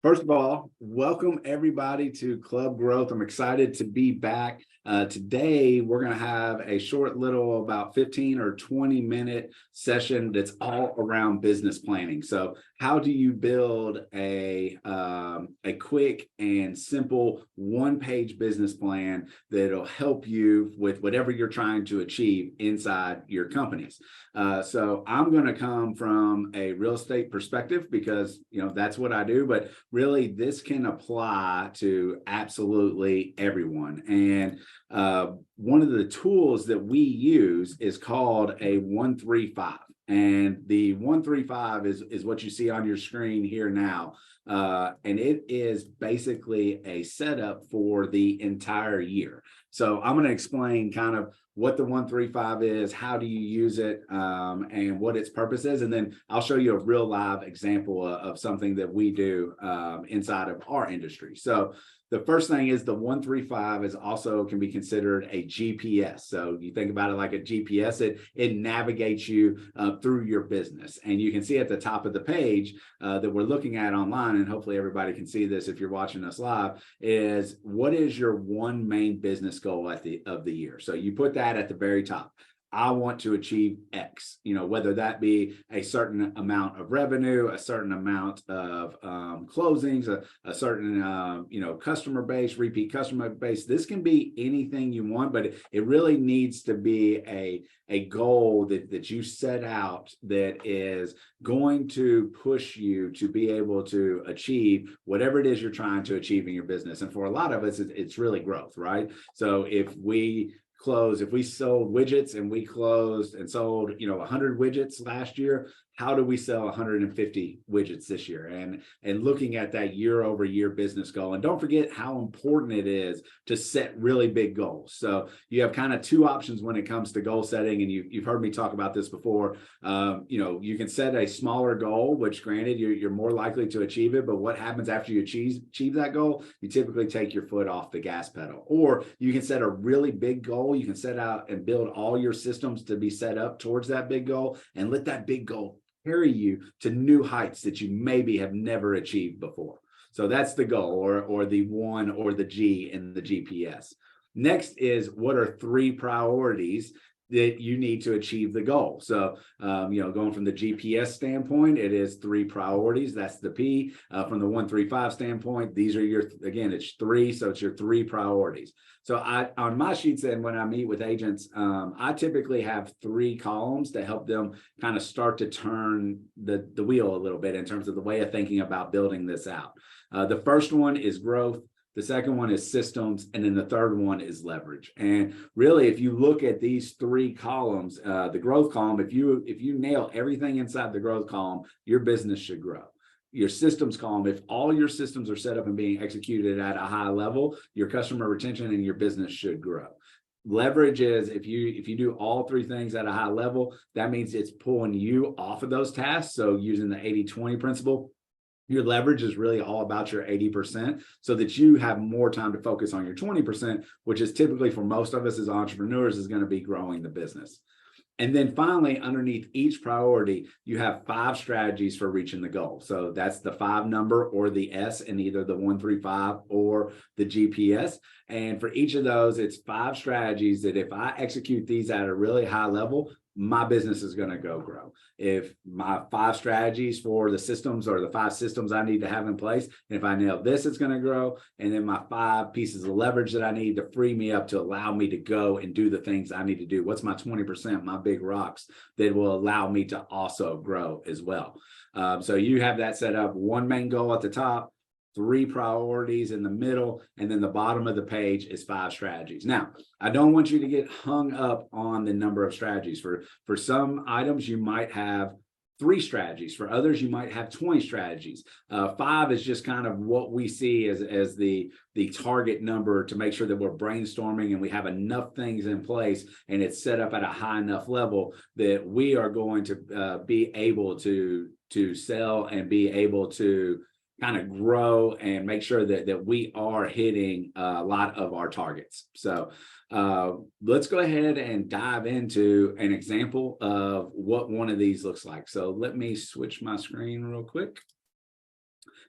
First of all, welcome everybody to Club Growth. I'm excited to be back. Today, we're going to have a short little about 15 or 20-minute session that's all around business planning. So how do you build a quick and simple one-page business plan that'll help you with whatever you're trying to achieve inside your companies? So I'm going to come from a real estate perspective because, that's what I do, but really this can apply to absolutely everyone. And one of the tools that we use is called a 1-3-5. And the 1-3-5 is what you see on your screen here now. And it is basically a setup for the entire year. So I'm going to explain kind of what the 1-3-5 is, how do you use it, and what its purpose is. And then I'll show you a real live example of something that we do inside of our industry. So the first thing is the 1-3-5 is also can be considered a GPS. So you think about it like a GPS, it navigates you through your business. And you can see at the top of the page that we're looking at online, and hopefully everybody can see this if you're watching us live, is what is your one main business goal of the year. So you put that at the very top. I want to achieve X, whether that be a certain amount of revenue, a certain amount of closings, a certain, customer base, repeat customer base. This can be anything you want, but it really needs to be a goal that you set out that is going to push you to be able to achieve whatever it is you're trying to achieve in your business. And for a lot of us, it's really growth, right? So if we sold widgets and we closed and sold 100 widgets last year, how do we sell 150 widgets this year? And looking at that year over year business goal. And don't forget how important it is to set really big goals. So you have kind of two options when it comes to goal setting, and you've heard me talk about this before. You can set a smaller goal, which granted you're more likely to achieve it, but what happens after you achieve that goal? You typically take your foot off the gas pedal. Or you can set a really big goal. You can set out and build all your systems to be set up towards that big goal, and let that big goal carry you to new heights that you maybe have never achieved before. So that's the goal, or the 1 or the G in the GPS. Next is, what are 3 priorities that you need to achieve the goal? So, going from the GPS standpoint, it is 3 priorities. That's the P. From the 1-3-5 standpoint, these are it's 3. So it's your 3 priorities. So on my sheets, and when I meet with agents, I typically have 3 columns to help them kind of start to turn the wheel a little bit in terms of the way of thinking about building this out. The first one is growth. The second one is systems, and then the third one is leverage. And really, if you look at these 3 columns, the growth column, if you nail everything inside the growth column, your business should grow. Your systems column, if all your systems are set up and being executed at a high level, your customer retention and your business should grow. Leverage is if you do all 3 things at a high level, that means it's pulling you off of those tasks. So using the 80-20 principle, your leverage is really all about your 80% so that you have more time to focus on your 20%, which is typically for most of us as entrepreneurs is going to be growing the business. And then finally, underneath each priority, you have 5 strategies for reaching the goal. So that's the 5 number or the S in either the 1-3-5 or the GPS. And for each of those, it's 5 strategies that if I execute these at a really high level, my business is going to grow. If my 5 strategies for the systems or the 5 systems I need to have in place, and if I nail this, it's going to grow. And then my 5 pieces of leverage that I need to free me up to allow me to go and do the things I need to do. What's my 20%, my big rocks that will allow me to also grow as well. So you have that set up, 1 main goal at the top, 3 priorities in the middle, and then the bottom of the page is 5 strategies. Now, I don't want you to get hung up on the number of strategies. For some items, you might have 3 strategies. For others, you might have 20 strategies. 5 is just kind of what we see as the target number to make sure that we're brainstorming and we have enough things in place and it's set up at a high enough level that we are going to be able to sell and be able to kind of grow and make sure that we are hitting a lot of our targets. So let's go ahead and dive into an example of what one of these looks like. So let me switch my screen real quick.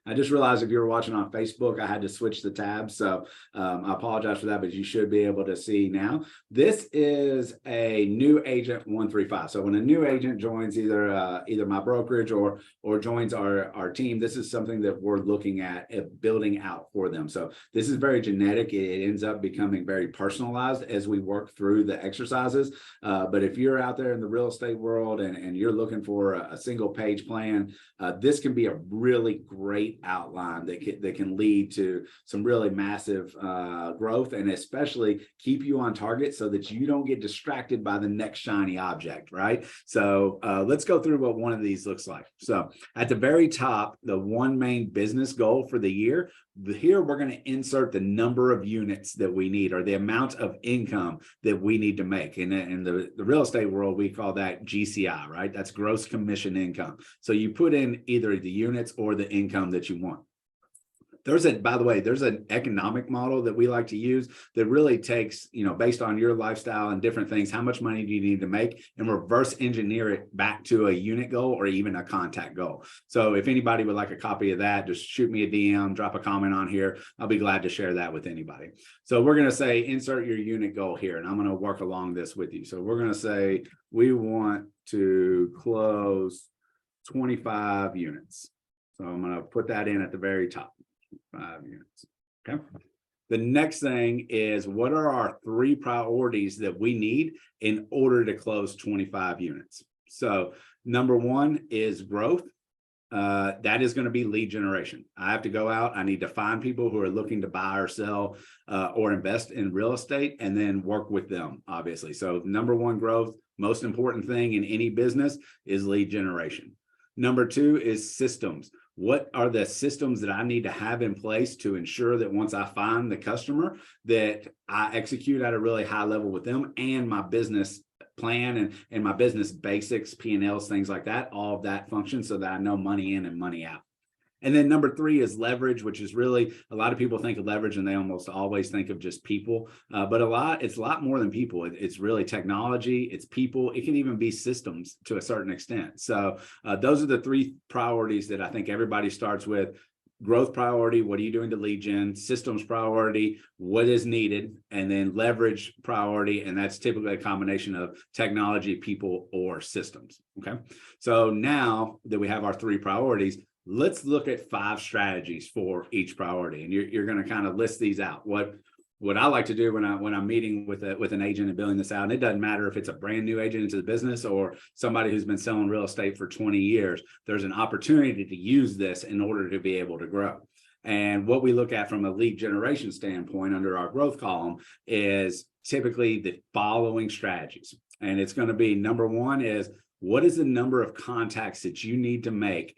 I just realized if you were watching on Facebook, I had to switch the tabs. So I apologize for that, but you should be able to see now. This is a new agent 135. So when a new agent joins either my brokerage or joins our team, this is something that we're looking at building out for them. So this is very genetic. It ends up becoming very personalized as we work through the exercises. But if you're out there in the real estate world and you're looking for a single page plan, this can be a really great outline that can lead to some really massive growth, and especially keep you on target so that you don't get distracted by the next shiny object, right? So let's go through what one of these looks like. So at the very top, the one main business goal for the year, here we're going to insert the number of units that we need, or the amount of income that we need to make. And in the real estate world, we call that GCI, right? That's gross commission income. So you put in either the units or the income that you want. By the way, there's an economic model that we like to use that really takes, based on your lifestyle and different things, how much money do you need to make, and reverse engineer it back to a unit goal or even a contact goal. So if anybody would like a copy of that, just shoot me a DM, drop a comment on here. I'll be glad to share that with anybody. So we're going to say, insert your unit goal here, and I'm going to work along this with you. So we're going to say we want to close 25 units. So I'm going to put that in at the very top. 5 units. Okay. The next thing is, what are our 3 priorities that we need in order to close 25 units? So number 1 is growth. That is going to be lead generation. I have to go out. I need to find people who are looking to buy or sell or invest in real estate, and then work with them, obviously. So number 1, growth. Most important thing in any business is lead generation. Number 2 is systems. What are the systems that I need to have in place to ensure that once I find the customer, that I execute at a really high level with them, and my business plan and my business basics, P&Ls, things like that, all of that functions so that I know money in and money out. And then number 3 is leverage, which is really, a lot of people think of leverage and they almost always think of just people, but it's a lot more than people. It's really technology, it's people, it can even be systems to a certain extent. So those are the 3 priorities that I think everybody starts with. Growth priority, what are you doing to lead gen? Systems priority, what is needed? And then leverage priority, and that's typically a combination of technology, people, or systems. Okay, so now that we have our 3 priorities, let's look at 5 strategies for each priority, and you're going to kind of list these out. What I like to do when I'm meeting with an agent and building this out, and it doesn't matter if it's a brand new agent into the business or somebody who's been selling real estate for 20 years, there's an opportunity to use this in order to be able to grow. And what we look at from a lead generation standpoint under our growth column is typically the following strategies. And it's going to be, number 1 is, what is the number of contacts that you need to make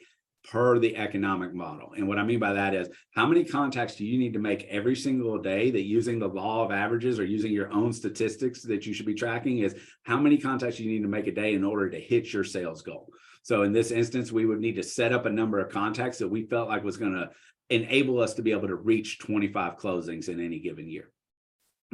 per the economic model? And what I mean by that is, how many contacts do you need to make every single day, that using the law of averages or using your own statistics that you should be tracking is how many contacts you need to make a day in order to hit your sales goal. So in this instance, we would need to set up a number of contacts that we felt like was going to enable us to be able to reach 25 closings in any given year.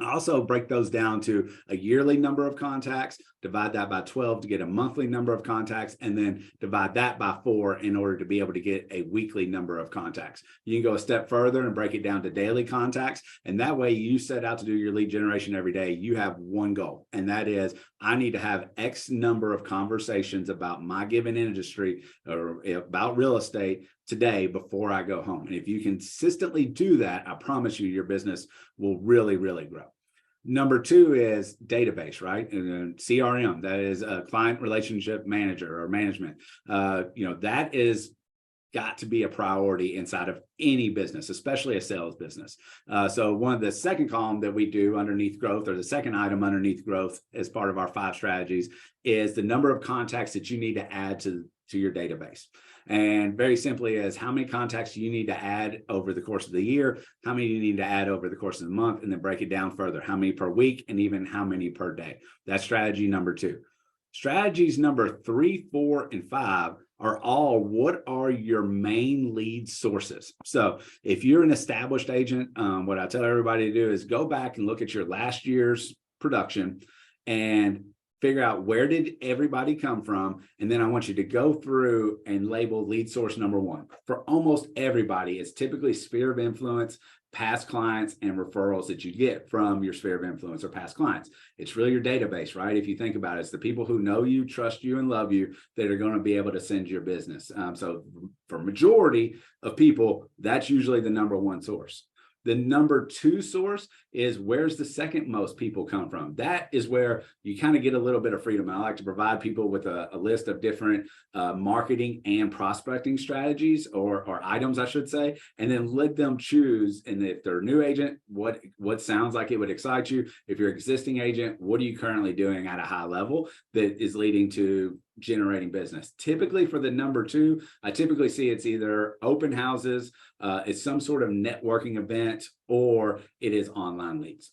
Also break those down to a yearly number of contacts, divide that by 12 to get a monthly number of contacts, and then divide that by 4 in order to be able to get a weekly number of contacts. You can go a step further and break it down to daily contacts. And that way you set out to do your lead generation every day. You have one goal, and that is, I need to have X number of conversations about my given industry or about real estate today before I go home. And if you consistently do that, I promise you, your business will really, really grow. Number 2 is database, right? And CRM, that is a client relationship manager or management. That is got to be a priority inside of any business, especially a sales business. So one of the second column that we do underneath growth, or the second item underneath growth as part of our 5 strategies, is the number of contacts that you need to add to your database. And very simply is, how many contacts do you need to add over the course of the year? How many do you need to add over the course of the month? And then break it down further. How many per week, and even how many per day? That's strategy number 2. Strategies number 3, 4, and 5 are all, what are your main lead sources? So if you're an established agent, what I tell everybody to do is go back and look at your last year's production and figure out where did everybody come from, and then I want you to go through and label lead source number one. For almost everybody, it's typically sphere of influence, past clients, and referrals that you get from your sphere of influence or past clients. It's really your database, right? If you think about it, it's the people who know you, trust you, and love you that are going to be able to send your business. So for majority of people, that's usually the number one source. The number two source is where's the second most people come from. That is where you kind of get a little bit of freedom. I like to provide people with a list of different marketing and prospecting strategies or items, I should say, and then let them choose. And if they're a new agent, what sounds like it would excite you? If you're an existing agent, what are you currently doing at a high level that is leading to generating business? Typically for the number two, I typically see it's either open houses, it's some sort of networking event, or it is online leads.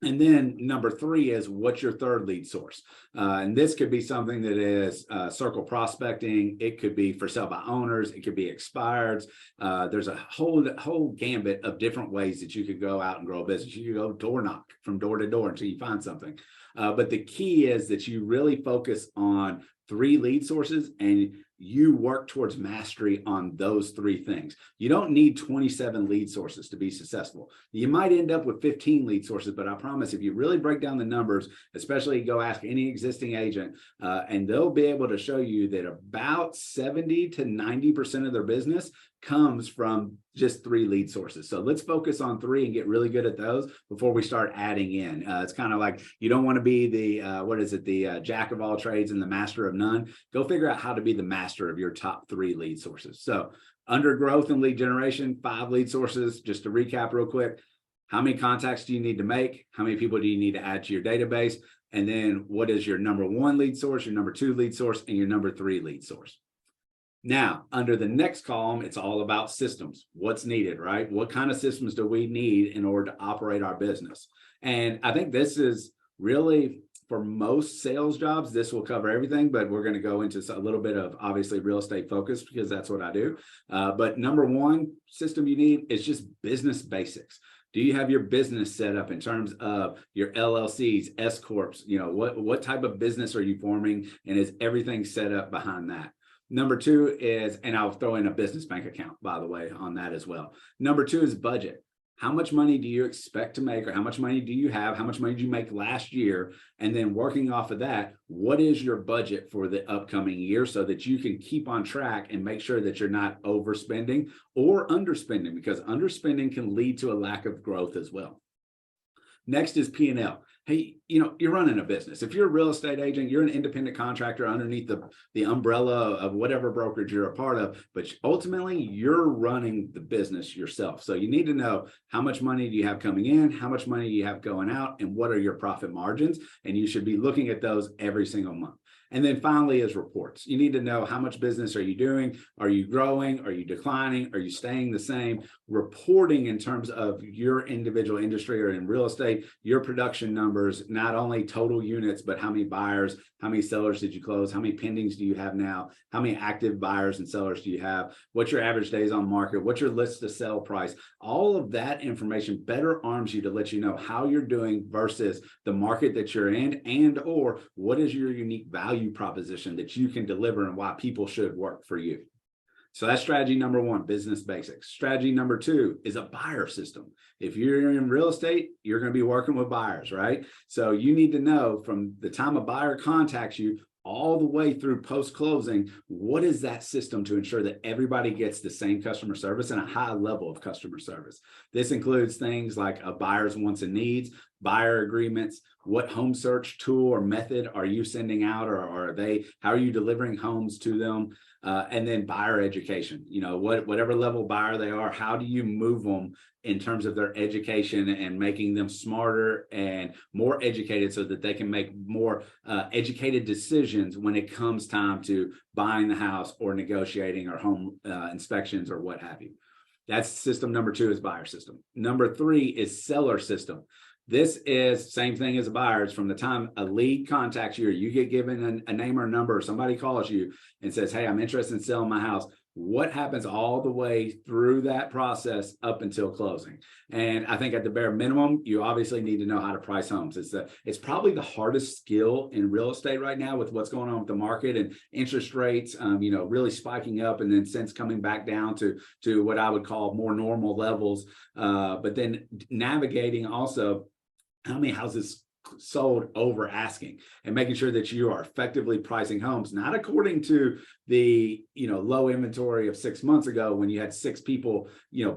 And then number three is what's your third lead source? And this could be something that is circle prospecting. It could be for sale by owners. It could be expireds. There's a whole gambit of different ways that you could go out and grow a business. You could go door knock from door to door until you find something. But the key is that you really focus on three lead sources and you work towards mastery on those three things. You don't need 27 lead sources to be successful. You might end up with 15 lead sources, but I promise if you really break down the numbers, especially go ask any existing agent, and they'll be able to show you that about 70 to 90% of their business comes from just three lead sources. So let's focus on three and get really good at those before we start adding in. It's kind of like you don't want to be the jack of all trades and the master of none. Go figure out how to be the master of your top three lead sources. So under growth and lead generation, 5 lead sources. Just to recap real quick, how many contacts do you need to make? How many people do you need to add to your database? And then what is your number 1 lead source, your number 2 lead source, and your number 3 lead source? Now, under the next column, it's all about systems. What's needed, right? What kind of systems do we need in order to operate our business? And I think this is really, for most sales jobs, this will cover everything, but we're going to go into a little bit of obviously real estate focus because that's what I do. But number 1 system you need is just business basics. Do you have your business set up in terms of your LLCs, S Corps? You know, what type of business are you forming, and is everything set up behind that? Number 2 is, and I'll throw in a business bank account, by the way, on that as well. Number 2 is budget. How much money do you expect to make, or how much money do you have? How much money did you make last year? And then working off of that, what is your budget for the upcoming year so that you can keep on track and make sure that you're not overspending or underspending, because underspending can lead to a lack of growth as well. Next is P&L. Hey, you know, you're running a business. If you're a real estate agent, you're an independent contractor underneath the umbrella of whatever brokerage you're a part of, but ultimately you're running the business yourself. So you need to know how much money do you have coming in, how much money do you have going out, and what are your profit margins? And you should be looking at those every single month. And then finally is reports. You need to know how much business are you doing? Are you growing? Are you declining? Are you staying the same? Reporting in terms of your individual industry or in real estate, your production numbers, not only total units, but how many buyers, how many sellers did you close? How many pendings do you have now? How many active buyers and sellers do you have? What's your average days on market? What's your list to sell price? All of that information better arms you to let you know how you're doing versus the market that you're in, and or what is your unique value proposition that you can deliver and why people should work for you. So that's strategy number 1, business basics. Strategy number 2 is a buyer system. If you're in real estate, you're going to be working with buyers, right? So you need to know from the time a buyer contacts you all the way through post-closing, what is that system to ensure that everybody gets the same customer service and a high level of customer service. This includes things like a buyer's wants and needs, buyer agreements, what home search tool or method are you sending out, or how are you delivering homes to them? And then buyer education, you know, whatever level buyer they are, how do you move them in terms of their education and making them smarter and more educated so that they can make more educated decisions when it comes time to buying the house or negotiating or home inspections or what have you. That's system number 2 is buyer system. Number 3 is seller system. This is same thing as a buyer. It's from the time a lead contacts you or you get given a name or a number, or somebody calls you and says, hey, I'm interested in selling my house. what happens all the way through that process up until closing. And I think at the bare minimum, you obviously need to know how to price homes. It's probably the hardest skill in real estate right now with what's going on with the market and interest rates, really spiking up and then since coming back down to what I would call more normal levels. But then navigating also how many houses sold over asking and making sure that you are effectively pricing homes, not according to the low inventory of 6 months ago when you had 6 people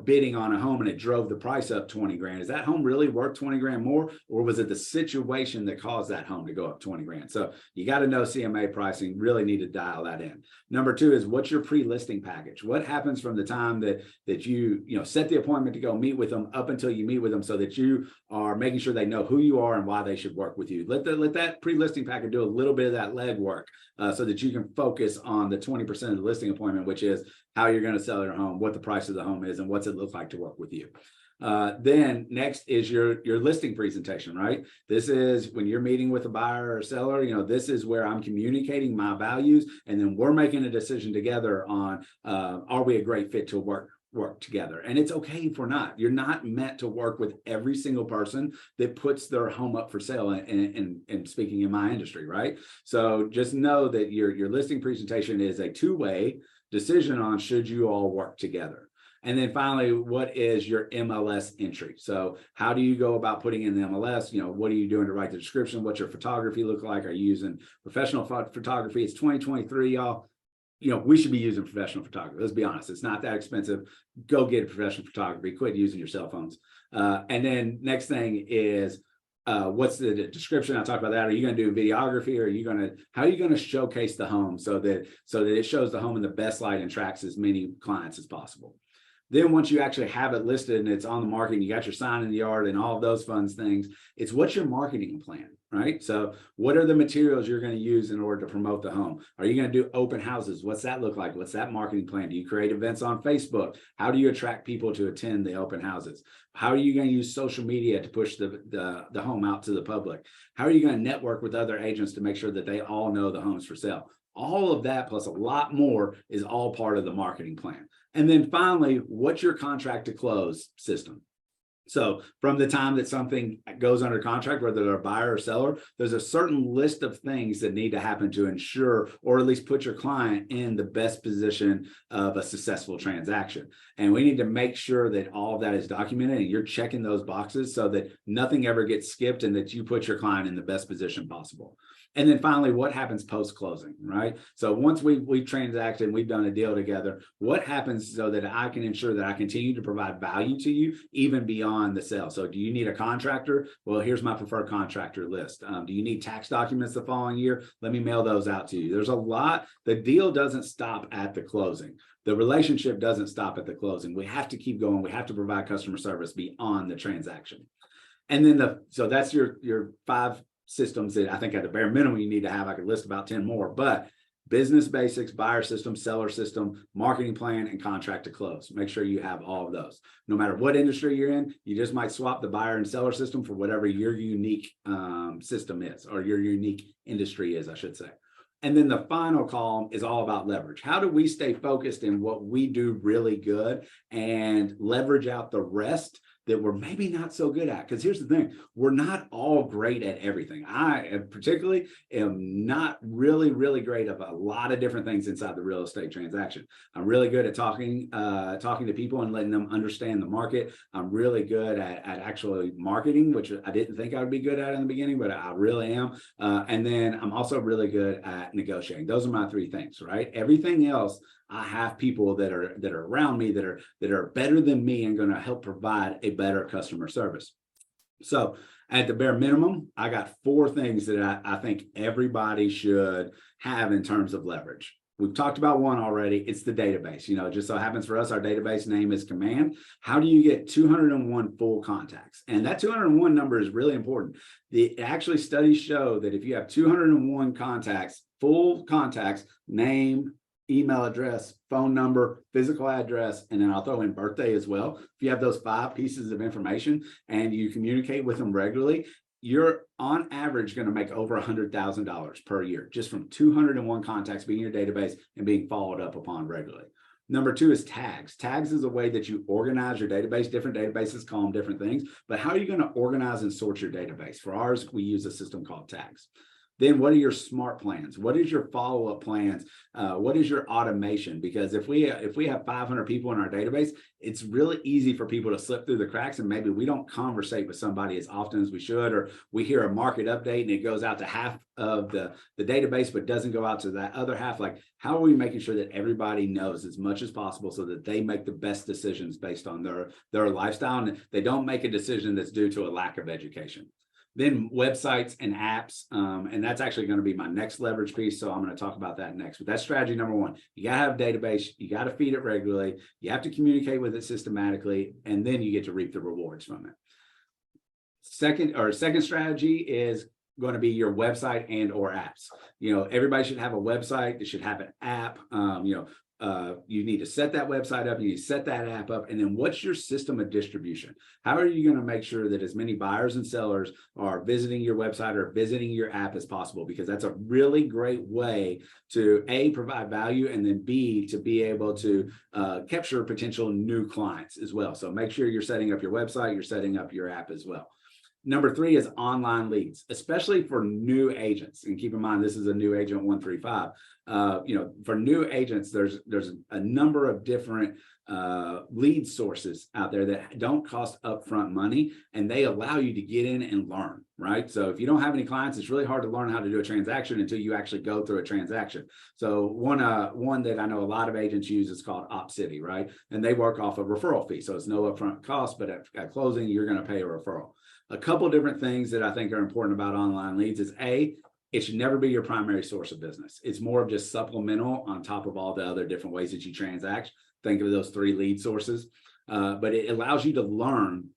bidding on a home and it drove the price up 20 grand. Is that home really worth 20 grand more, or was it the situation that caused that home to go up 20 grand? So you got to know CMA pricing, really need to dial that in. Number 2 is, what's your pre-listing package? What happens from the time that you set the appointment to go meet with them up until you meet with them, so that you are making sure they know who you are and why they should work with you. Let that pre-listing package do a little bit of that legwork so that you can focus on the 20% of the listing appointment, which is how you're going to sell your home, what the price of the home is, and what's it look like to work with you. Then next is your listing presentation, right? This is when you're meeting with a buyer or seller, this is where I'm communicating my values, and then we're making a decision together on are we a great fit to work together. And it's okay if we're not. You're not meant to work with every single person that puts their home up for sale, and speaking in my industry, right? So just know that your listing presentation is a two-way decision on should you all work together. And then finally, what is your MLS entry? So how do you go about putting in the MLS? What are you doing to write the description? What's your photography look like? Are you using professional photography? It's 2023, y'all. We should be using professional photography. Let's be honest. It's not that expensive. Go get a professional photography. Quit using your cell phones. And then next thing is, what's the description? I talked about that. Are you going to do videography, or how are you going to showcase the home so that it shows the home in the best light and attracts as many clients as possible? Then once you actually have it listed and it's on the market, and you got your sign in the yard and all of those fun things, it's what's your marketing plan, right? So what are the materials you're going to use in order to promote the home? Are you going to do open houses? What's that look like? What's that marketing plan? Do you create events on Facebook? How do you attract people to attend the open houses? How are you going to use social media to push the home out to the public? How are you going to network with other agents to make sure that they all know the home's for sale? All of that plus a lot more is all part of the marketing plan. And then finally, what's your contract to close system? So from the time that something goes under contract, whether they're a buyer or seller, there's a certain list of things that need to happen to ensure, or at least put your client in the best position of a successful transaction. And we need to make sure that all of that is documented and you're checking those boxes so that nothing ever gets skipped and that you put your client in the best position possible. And then finally, what happens post-closing, right? So once we've transacted and we've done a deal together, what happens so that I can ensure that I continue to provide value to you even beyond the sale? So do you need a contractor? Well, here's my preferred contractor list. Do you need tax documents the following year? Let me mail those out to you. There's a lot. The deal doesn't stop at the closing. The relationship doesn't stop at the closing. We have to keep going. We have to provide customer service beyond the transaction. And then so that's your 5 systems that I think at the bare minimum you need to have. I could list about 10 more, but business basics, buyer system, seller system, marketing plan, and contract to close. Make sure you have all of those. No matter what industry you're in, you just might swap the buyer and seller system for whatever your unique system is, or your unique industry is, I should say. And then the final column is all about leverage. How do we stay focused in what we do really good and leverage out the rest that we're maybe not so good at? Because here's the thing, we're not all great at everything. I particularly am not really, really great at a lot of different things inside the real estate transaction. I'm really good at talking to people and letting them understand the market. I'm really good at actually marketing, which I didn't think I would be good at in the beginning, but I really am. And then I'm also really good at negotiating. Those are my 3 things, right? Everything else, I have people that are around me that are better than me and going to help provide a better customer service. So at the bare minimum, I got 4 things that I think everybody should have in terms of leverage. We've talked about one already. It's the database. It just so happens for us, our database name is Command. How do you get 201 full contacts? And that 201 number is really important. Actually, studies show that if you have 201 contacts, full contacts, name, email address, phone number, physical address, and then I'll throw in birthday as well. If you have those 5 pieces of information and you communicate with them regularly, you're on average going to make over $100,000 per year just from 201 contacts being in your database and being followed up upon regularly. Number two is tags. Tags is a way that you organize your database. Different databases call them different things, but how are you going to organize and sort your database? For ours, we use a system called tags. Then what are your smart plans? What is your follow-up plans? What is your automation? Because if we have 500 people in our database, it's really easy for people to slip through the cracks, and maybe we don't conversate with somebody as often as we should, or we hear a market update and it goes out to half of the database, but doesn't go out to that other half. Like, how are we making sure that everybody knows as much as possible so that they make the best decisions based on their lifestyle, and they don't make a decision that's due to a lack of education? Then websites and apps, and that's actually going to be my next leverage piece. So I'm going to talk about that next. But that's strategy number one. You got to have a database. You got to feed it regularly. You have to communicate with it systematically, and then you get to reap the rewards from it. Second strategy is going to be your website and or apps. Everybody should have a website. They should have an app. You need to set that website up, you need to set that app up, and then what's your system of distribution? How are you going to make sure that as many buyers and sellers are visiting your website or visiting your app as possible? Because that's a really great way to A, provide value, and then B, to be able to capture potential new clients as well. So make sure you're setting up your website, you're setting up your app as well. Number three is online leads, especially for new agents. And keep in mind, this is a new agent 135. For new agents, there's a number of different lead sources out there that don't cost upfront money, and they allow you to get in and learn, right? So if you don't have any clients, it's really hard to learn how to do a transaction until you actually go through a transaction. So one that I know a lot of agents use is called Opcity, right? And they work off a referral fee. So it's no upfront cost, but at closing, you're going to pay a referral. A couple different things that I think are important about online leads is A, it should never be your primary source of business. It's more of just supplemental on top of all the other different ways that you transact. Think of those 3 lead sources, but it allows you to learn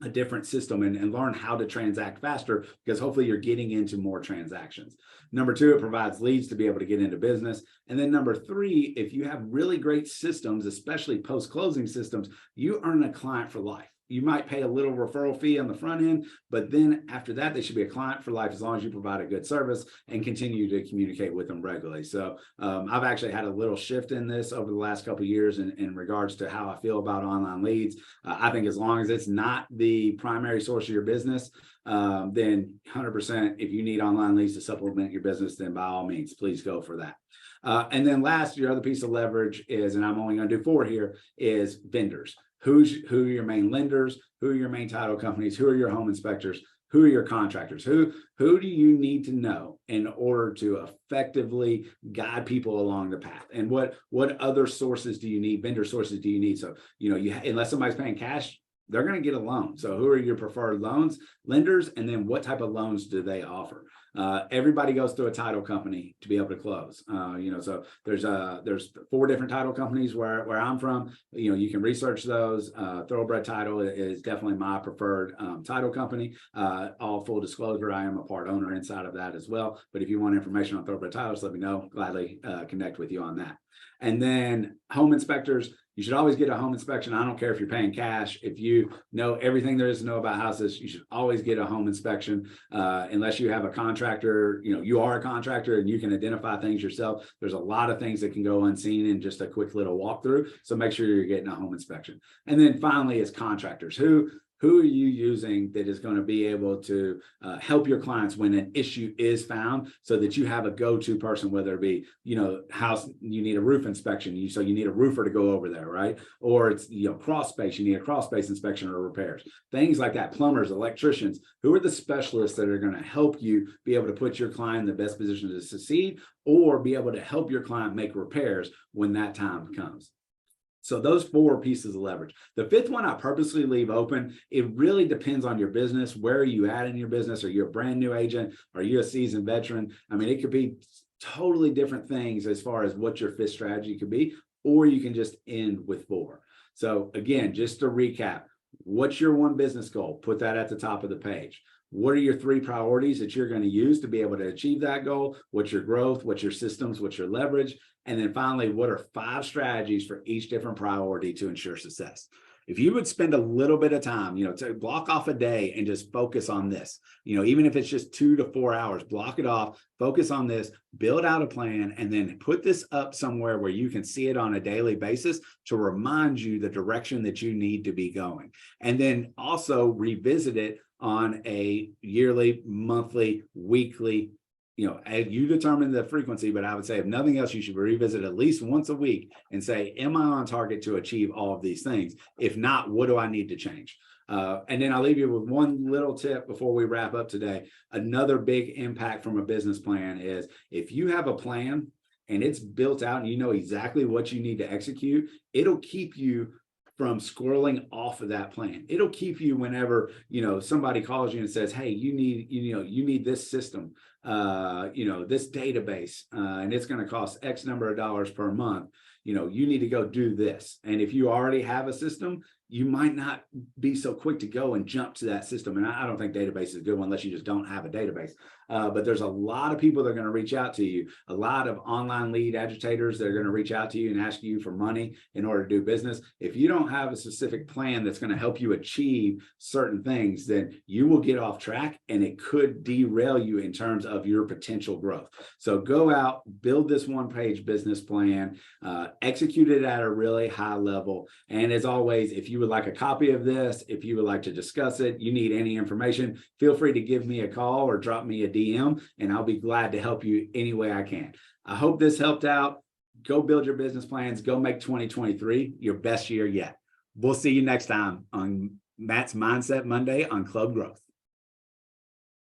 a different system and learn how to transact faster, because hopefully you're getting into more transactions. Number 2, it provides leads to be able to get into business. And then number 3, if you have really great systems, especially post-closing systems, you earn a client for life. You might pay a little referral fee on the front end, but then after that, they should be a client for life as long as you provide a good service and continue to communicate with them regularly. So I've actually had a little shift in this over the last couple of years in regards to how I feel about online leads. I think as long as it's not the primary source of your business, then 100%, if you need online leads to supplement your business, then by all means, please go for that. And then last, your other piece of leverage is, and I'm only going to do 4 here, is vendors. Who are your main lenders? Who are your main title companies? Who are your home inspectors? Who are your contractors? Who do you need to know in order to effectively guide people along the path? And what other sources do you need? Vendor sources do you need? So, unless somebody's paying cash, they're going to get a loan. So who are your preferred lenders? And then what type of loans do they offer? Everybody goes through a title company to be able to close. So there's 4 different title companies where I'm from. You can research those. Thoroughbred Title is definitely my preferred title company. All full disclosure, I am a part owner inside of that as well. But if you want information on Thoroughbred Titles, let me know. Gladly connect with you on that. And then home inspectors. You should always get a home inspection. I don't care if you're paying cash. If you know everything there is to know about houses, you should always get a home inspection. Unless you have a contractor, you are a contractor and you can identify things yourself. There's a lot of things that can go unseen in just a quick little walkthrough. So make sure you're getting a home inspection. And then finally is contractors. Who are you using that is going to be able to help your clients when an issue is found, so that you have a go-to person, whether it be, house, you need a roof inspection, so you need a roofer to go over there, right? Or it's, crawl space, you need a crawl space inspection or repairs, things like that. Plumbers, electricians, who are the specialists that are going to help you be able to put your client in the best position to succeed, or be able to help your client make repairs when that time comes. So those 4 pieces of leverage. The 5th one I purposely leave open. It really depends on your business. Where are you at in your business? Are you a brand new agent? Are you a seasoned veteran? I mean, it could be totally different things as far as what your 5th strategy could be, or you can just end with 4. So again, just to recap, what's your 1 business goal? Put that at the top of the page. What are your 3 priorities that you're going to use to be able to achieve that goal? What's your growth? What's your systems? What's your leverage? And then finally, what are 5 strategies for each different priority to ensure success? If you would spend a little bit of time, to block off a day and just focus on this, even if it's just 2 to 4 hours, block it off, focus on this, build out a plan, and then put this up somewhere where you can see it on a daily basis to remind you the direction that you need to be going. And then also revisit it on a yearly, monthly, weekly, you determine the frequency, but I would say if nothing else, you should revisit at least once a week and say, am I on target to achieve all of these things? If not, what do I need to change? And then I'll leave you with one little tip before we wrap up today. Another big impact from a business plan is if you have a plan and it's built out and you know exactly what you need to execute, it'll keep you from squirreling off of that plan. It'll keep you whenever, somebody calls you and says, hey, you need this system, this database, and it's going to cost X number of dollars per month. You need to go do this. And if you already have a system, you might not be so quick to go and jump to that system. And I don't think database is a good one unless you just don't have a database. But there's a lot of people that are going to reach out to you, a lot of online lead agitators that are going to reach out to you and ask you for money in order to do business. If you don't have a specific plan that's going to help you achieve certain things, then you will get off track and it could derail you in terms of your potential growth. So go out, build this one-page business plan, execute it at a really high level. And as always, if you would like a copy of this, if you would like to discuss it, you need any information, feel free to give me a call or drop me a DM, and I'll be glad to help you any way I can. I hope this helped out. Go build your business plans. Go make 2023 your best year yet. We'll see you next time on Matt's Mindset Monday on Club Growth.